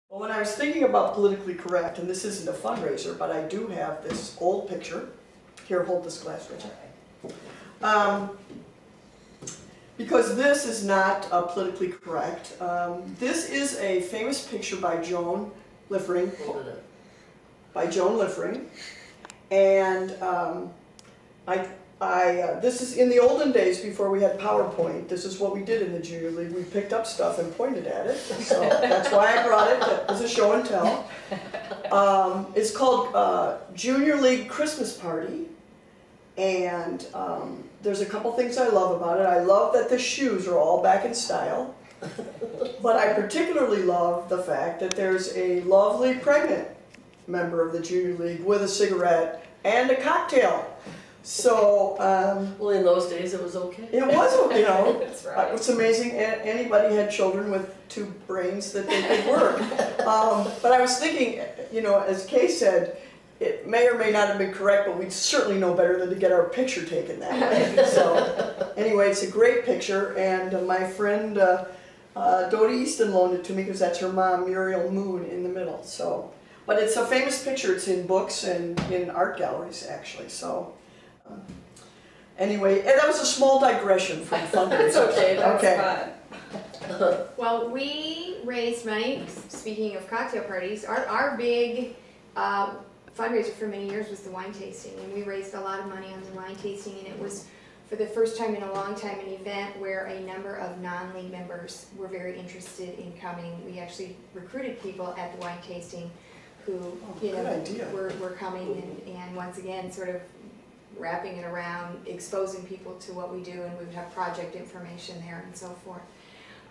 Well, when I was thinking about politically correct, and this isn't a fundraiser, but I do have this old picture. Here, hold this glass, Richard. Because this is not politically correct. This is a famous picture by Joan Liffering. And this is in the olden days before we had PowerPoint. This is what we did in the Junior League. We picked up stuff and pointed at it. So that's why I brought it as a show and tell. It's called Junior League Christmas Party. And there's a couple things I love about it. I love that the shoes are all back in style. But I particularly love the fact that there's a lovely pregnant member of the Junior League with a cigarette and a cocktail. So, well, in those days it was okay. It was, you know. That's right. It's amazing anybody had children with two brains that they could work. But I was thinking, you know, as Kay said, it may or may not have been correct, but we'd certainly know better than to get our picture taken that way. So, anyway, it's a great picture, and my friend Dodie Easton loaned it to me because that's her mom, Muriel Moon, in the middle. So, but it's a famous picture. It's in books and in art galleries, actually. So. Anyway, that was a small digression from fundraising. That's okay, that's okay. fun. Well, we raised money, speaking of cocktail parties, our big fundraiser for many years was the wine tasting, and we raised a lot of money on the wine tasting, and it was, for the first time in a long time, an event where a number of non-league members were very interested in coming. We actually recruited people at the wine tasting who, you know, were coming and once again sort of wrapping it around, exposing people to what we do, and we would have project information there and so forth.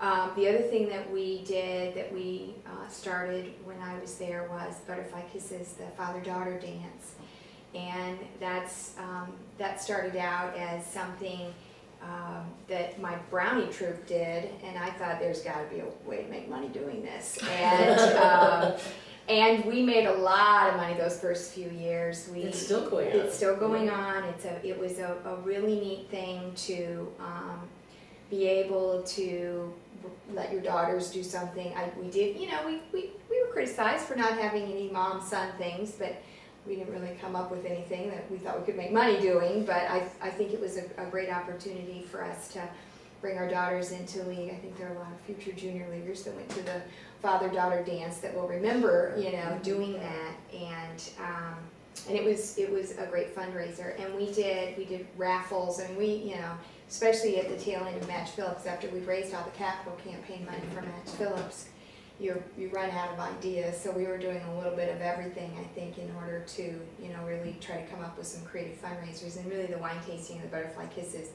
The other thing that we did, that we started when I was there, was Butterfly Kisses, the father-daughter dance. And that started out as something that my brownie troupe did, and I thought there's got to be a way to make money doing this. And we made a lot of money those first few years. It's still going on. It's still going on. It was a really neat thing to be able to let your daughters do something. We did, you know, we were criticized for not having any mom-son things, but we didn't really come up with anything that we thought we could make money doing. But I think it was a great opportunity for us to bring our daughters into league. I think there are a lot of future junior leaguers that went to the father-daughter dance that will remember, you know, doing that, and it was a great fundraiser. And we did raffles, and we, you know, especially at the tail end of Match Phillips, after we'd raised all the capital campaign money for Match Phillips, you run out of ideas. So we were doing a little bit of everything, I think, in order to, you know, really try to come up with some creative fundraisers. And really, the wine tasting and the Butterfly Kisses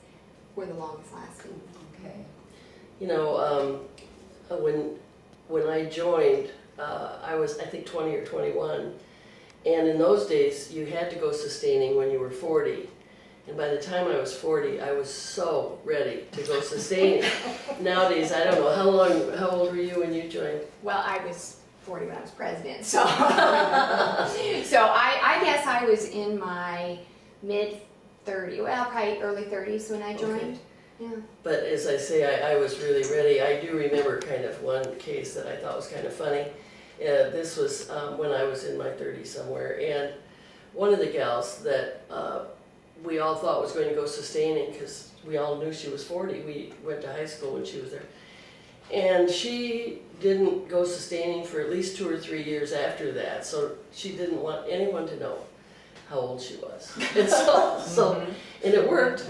were the longest lasting. Okay. You know, when I joined, I was, I think, 20 or 21, and in those days you had to go sustaining when you were 40, and by the time I was 40 I was so ready to go sustaining. Nowadays, I don't know, how old were you when you joined? Well, I was 40 when I was president, so so I guess I was in my mid-30s, well, probably early 30s when I joined. Okay. Yeah. But as I say, I was really ready. I do remember kind of one case that I thought was kind of funny. This was when I was in my 30s somewhere, and one of the gals that we all thought was going to go sustaining, because we all knew she was 40. We went to high school when she was there. And she didn't go sustaining for at least 2 or 3 years after that, so she didn't want anyone to know how old she was. And and it worked.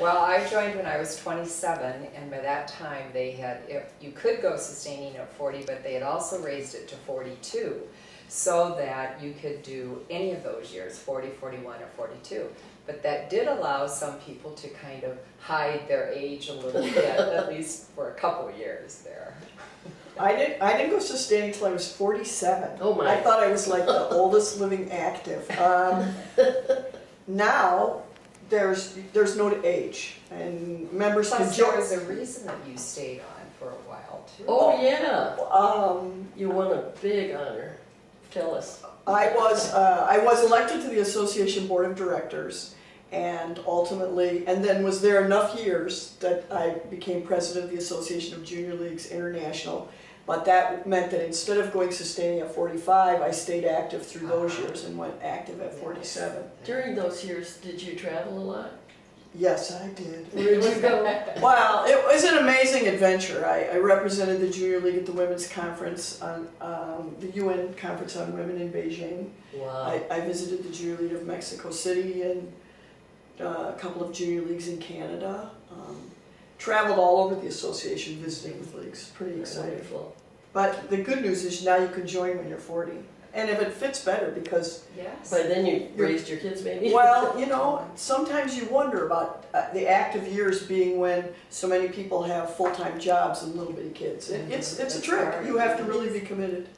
Well, I joined when I was 27, and by that time they had, you could go sustaining at 40, but they had also raised it to 42, so that you could do any of those years, 40, 41, or 42. But that did allow some people to kind of hide their age a little bit, at least for a couple years there. I didn't go sustaining until I was 47. Oh my! I thought I was like the oldest living active. Now there's no age, and members can join. There was a reason that you stayed on for a while too. Oh yeah. You won a big honor. Tell us. I was elected to the association board of directors, and ultimately, and then was there enough years that I became president of the Association of Junior Leagues International. But that meant that instead of going sustaining at 45, I stayed active through those years and went active at 47. During those years, did you travel a lot? Yes, I did. Where did you go? Wow, it was an amazing adventure. I represented the Junior League at the Women's Conference, on the UN Conference on Women in Beijing. Wow. I visited the Junior League of Mexico City and a couple of Junior Leagues in Canada. Traveled all over the association visiting with leagues. Pretty exciting. Wonderful. But the good news is now you can join when you're 40. And if it fits better, because, Yes. By then you raised your kids maybe? well, you know, sometimes you wonder about the active years being when so many people have full-time jobs and little bitty kids. It's a trick. You have to really be committed.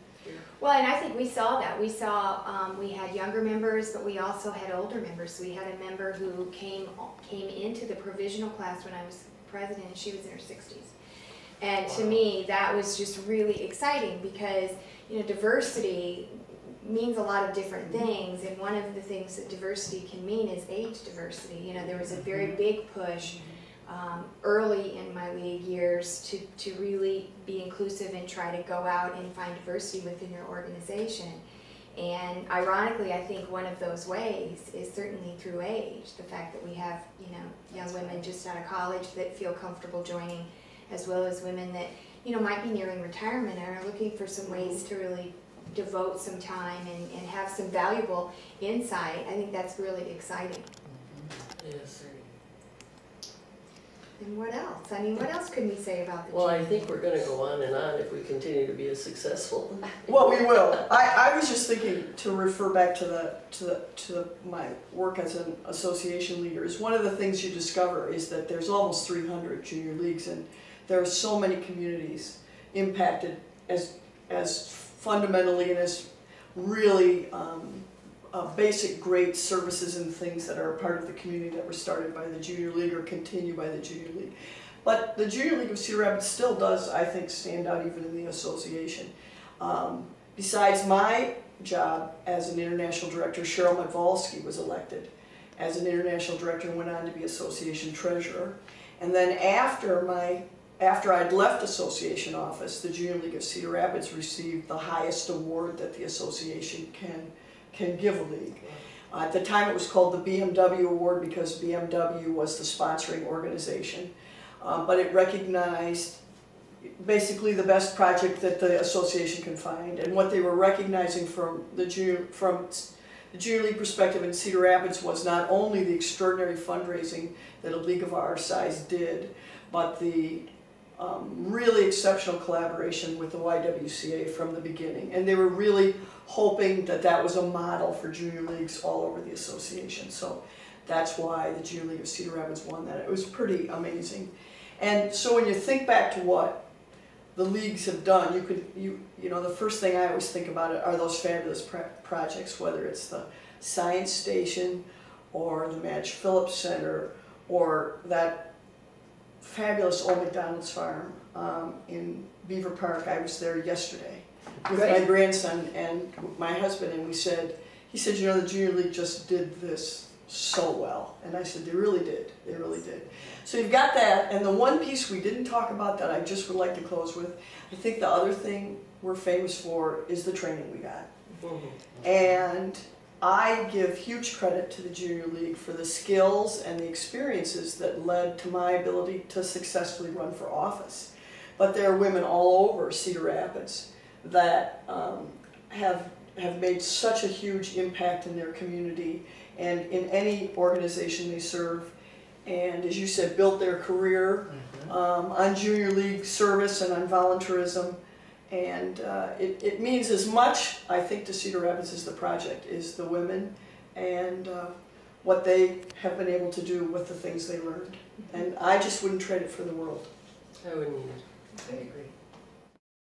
Well, and I think we saw that. We saw, we had younger members, but we also had older members. We had a member who came into the provisional class when I was president, and she was in her 60s. And to me, that was just really exciting because, you know, diversity means a lot of different things, and one of the things that diversity can mean is age diversity. You know, there was a very big push early in my league years to really be inclusive and try to go out and find diversity within your organization. And ironically, I think one of those ways is certainly through age. The fact that we have, you know, young women just out of college that feel comfortable joining, as well as women that, you know, might be nearing retirement and are looking for some ways to really devote some time and have some valuable insight. I think that's really exciting. Yes. And what else? I mean, what else can we say about the Well, I Junior think we're going to go on and on if we continue to be as successful. Well, we will. I was just thinking to refer back to my work as an association leader. Is one of the things you discover is that there's almost 300 junior leagues, and there are so many communities impacted as fundamentally and as really basic great services and things that are a part of the community that were started by the Junior League or continue by the Junior League. But the Junior League of Cedar Rapids still does, I think, stand out even in the association. Besides my job as an international director, Cheryl Matvolsky was elected as an international director and went on to be association treasurer. And then after I'd left association office, the Junior League of Cedar Rapids received the highest award that the association can give a league. At the time it was called the BMW Award because BMW was the sponsoring organization. But it recognized basically the best project that the association can find. And what they were recognizing from the Junior League perspective in Cedar Rapids was not only the extraordinary fundraising that a league of our size did, but the really exceptional collaboration with the YWCA from the beginning. And they were really hoping that that was a model for junior leagues all over the association. So that's why the Junior League of Cedar Rapids won that. It was pretty amazing. And so when you think back to what the leagues have done, you know, the first thing I always think about are those fabulous projects, whether it's the Science Station or the Madge Phillips Center or that fabulous old McDonald's farm in Beaver Park. I was there yesterday with my grandson and my husband, and he said, you know, the Junior League just did this so well. And I said, they really did. They really did. So you've got that, and the one piece we didn't talk about that I just would like to close with, I think the other thing we're famous for is the training we got. And I give huge credit to the Junior League for the skills and the experiences that led to my ability to successfully run for office. But there are women all over Cedar Rapids that have made such a huge impact in their community and in any organization they serve. And as you said, built their career on Junior League service and on volunteerism. And it means as much, I think, to Cedar Rapids as the project is the women and what they have been able to do with the things they learned. And I just wouldn't trade it for the world. I wouldn't either. I agree.